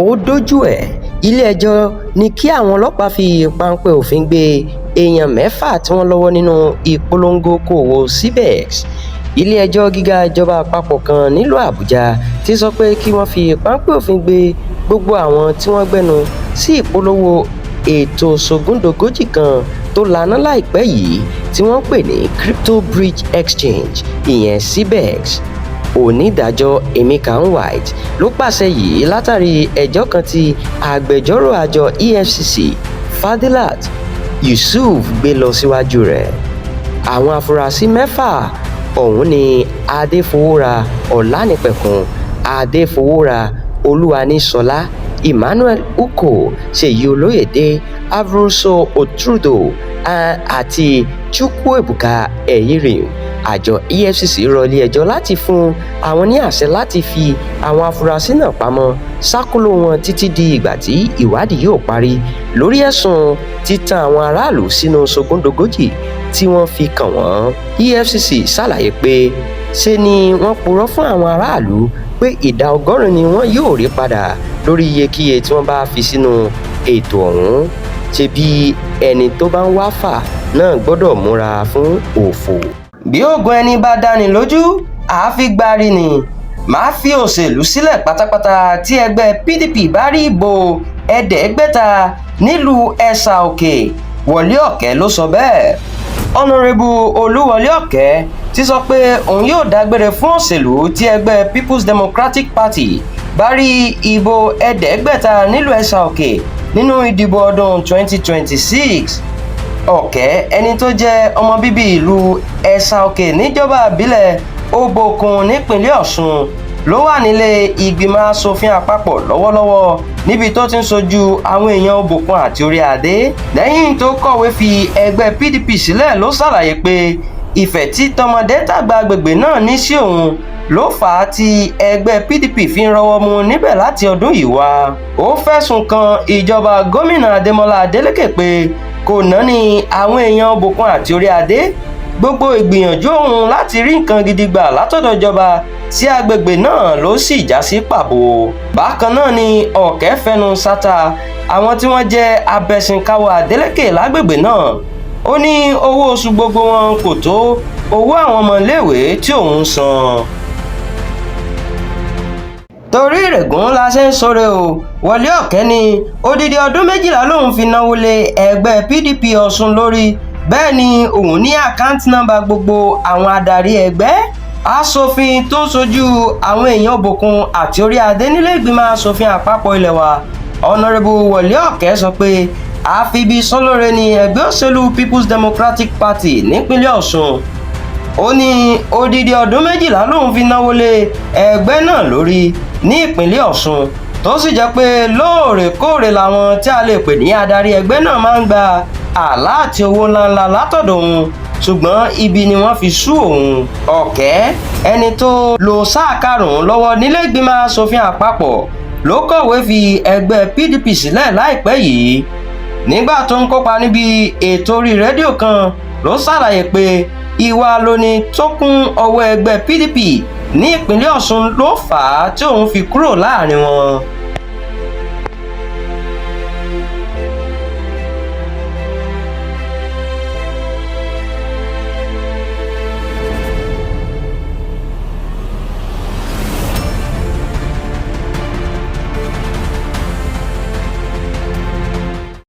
ó dojú ẹ̀. Ile-ẹjọ ní kí àwọn ọlọpàá fi pampẹ òfin gbé èèyàn mẹfa tí wọ́n lọ́wọ́ nínú ìpolongo okoowo CBEX. Ile-ẹjọ gíga ìjọba àpapọ̀ kan nílùú Àbújá ti sọ pé kí wọ́n fi pampẹ òfin gbé gbogbo àwọn tí wọ́n gbẹnu sí ìpolówó ètò sógúndogójì kan tó lànà láìpẹ́ yìí tí wọ́n pè ní Crypto Bridge Exchange, ìyẹn CBEX. Onídàájọ́ Emeka White ló pàṣẹ yìí látàrí ẹjọ́ kan tí agbẹjọ́rò àjọ EFCC Fadilat Yusuf gbé lọ síwájú rẹ̀. Àwọn afurasí mẹ́fà ọ̀hún ni Adéfowóra Ọlánìpẹ̀kun, Adéfowóra Olúwaníṣọlá, Emmanuel Uko, Ṣèyí Olóyèdé, Avroso Otrudo àti Chukwuebuka Eyirim. Àjọ EFCC rọ ilé-ẹjọ́ láti fún àwọn ní àṣẹ láti fi àwọn afurasí náà pamọ́ sákòlò wọn títí di ìgbà tí ìwádìí yóò parí lórí ẹ̀sùn títan àwọn aráàlú sínú sógúndogójì tí wọ́n fi kàn wọ́n. EFCC ṣàlàyé pé ṣe ni wọ́n purọ́ fún àwọn aráàlú pé ìdá 100 ni wọ́n yóò rí padà lórí iyekíye tí wọ́n bá fi sínú ètò ọ̀hún. Ṣe bí ẹni tó bá ń wá fà náà gbọ́dọ̀ múra fún òfò. Bí ògùn ẹni bá dani lójú, àáfi gbari ni. Màá fi òṣèlú sílẹ̀ pátápátá tí ẹgbẹ́ PDP bá rí ìbò ẹẹdẹgbẹta nílùú Ẹsa-Oke. Wọle Ọkẹ ló sọ bẹ́ẹ̀. Ọ̀nàrẹ́bù Wọle Ọkẹ ti sọ pé òun yóò dágbére fún òṣèlú tí ẹgbẹ́ People's Democratic Party bá rí ìbò ẹẹdẹgbẹta nílùú Ẹsa-Oke nínú ìdìbò ọdún 2026. Ọkẹ, ẹni tó jẹ́ ọmọ bíbí ìlú Ẹsa-Oke níjọba ìbílẹ̀ Obokun nípínlẹ̀ Ọṣun, ló wà nílé ìgbìmọ̀ asòfin àpapọ̀ lọ́wọ́lọ́wọ́ níbi tó ti ń sojú àwọn èèyàn Obokun àti Orí Adé. Lẹ́yìn tó kọ̀wé fi ẹgbẹ́ PDP sílẹ̀ ló ṣàlàyé pé ìfẹ́ tí tọmọdé tàgbà agbègbè náà ní sí òun ló fà á tí ẹgbẹ́ PDP fi ń rọwọ́ mu níbẹ̀ láti ọdún yìí wá. Ó fẹ̀sùn kan ìjọba gómìnà Adémọ́lá Adélékè pé kò náání àwọn èèyàn Obokun àti Orí Adé gbogbo ìgbìyànjú òun láti rí nǹkan gidi gbà látọ̀dọ̀ ìjọba sí agbègbè náà ló sì já sí pàbó. Bákan náà ni Ọ̀kẹ́ fẹnu sátà àwọn tí wọ́n jẹ́ abẹ̀sìnkáwọ́ Adélékè lágbègbè náà. Ó ní owó oṣù gbogbo wọn kò tó owó àwọn ọmọléèwé tí òun ń san. Torí ìrègùn la ṣe ń ṣoore o. Wọle Ọkẹ ní odidi ọdún 12 lòun fi náwó lé ẹgbẹ́ PDP Ọṣun lórí. Bẹ́ẹ̀ ni òun ní àkáǹtì nọ́mbà gbogbo àwọn adarí ẹgbẹ́. Aṣòfin tó ń sojú àwọn èèyàn Obokun àti Orí Adé nílé ìgbìmọ̀ aṣòfin àpapọ̀ ilẹ̀ wa, Ọ̀nàrẹ́bù Wọle Ọkẹ sọ pé àfibi sọlóore ni ẹgbẹ́ òṣèlú People's Democratic Party nípínlẹ̀ Ọ̀ṣun. Ó ní odidi ọdún 12 lòun fi náwó lé ẹgbẹ́ náà lórí ní ìpínlẹ̀ Ọ̀ṣun, tó sì jẹ́ pé lóòrèkóòrè làwọn tí a lè pè ní adarí ẹgbẹ́ náà máa ń gba àlá àti owó ńláńlá látọ̀dọ̀ òun, ṣùgbọ́n ibi ni wọ́n fi sú òun. Ọ̀kẹ́, ẹni tó lo sáà karùn-ún lọ́wọ́ nílé ìgbìmọ̀ aṣòfin àpapọ̀, ló kọ̀wé fi ẹgbẹ́ PDP sílẹ̀ láìpẹ́ yìí. Nígbà tó ń kópa níbi ètò orí rédíò kan, ló ṣàlàyé pé ìwà lóní tó kún ọwọ́ ẹgbẹ́ PDP ní ìpínlẹ̀ Ọ̀ṣun ló fà á tí òun fi kúrò láàrin wọn.